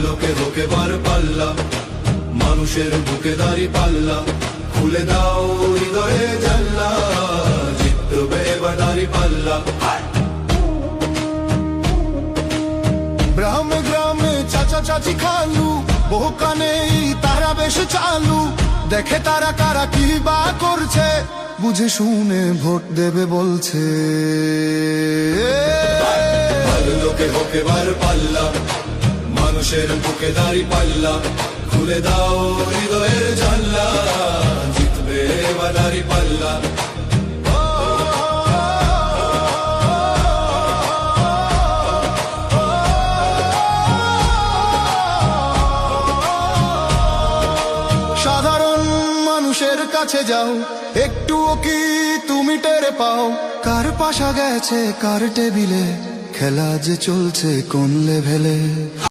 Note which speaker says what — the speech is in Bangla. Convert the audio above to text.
Speaker 1: লোকে হোক এবার পাল্লা, মানুষের বুকে দাঁড়ি পাল্লা, খুলে দাও হৃদয়ে জানলা, জিতবে এবার দাঁড়ি পাল্লা।
Speaker 2: গ্রামে গ্রামে চাচা চাচি খালু, বহু কানে তারা বেশ চালু, দেখে তারা কারা কি বা করছে, বুঝে শুনে ভোট দেবে বলছে।
Speaker 1: লোকে হোক এবার পাল্লা, মানুষের বুকে দাঁড়ি পাল্লা, খুলে দাও হৃদয়ের জানলা, জিতবে এবার দাঁড়ি পাল্লা।
Speaker 2: সাধারণ মানুষের কাছে যাও, একটুও কি তুমি টের পাও, কার পাশা গেছে কার টেবিলে, খেলা যে চলছে কোন লেভেলে।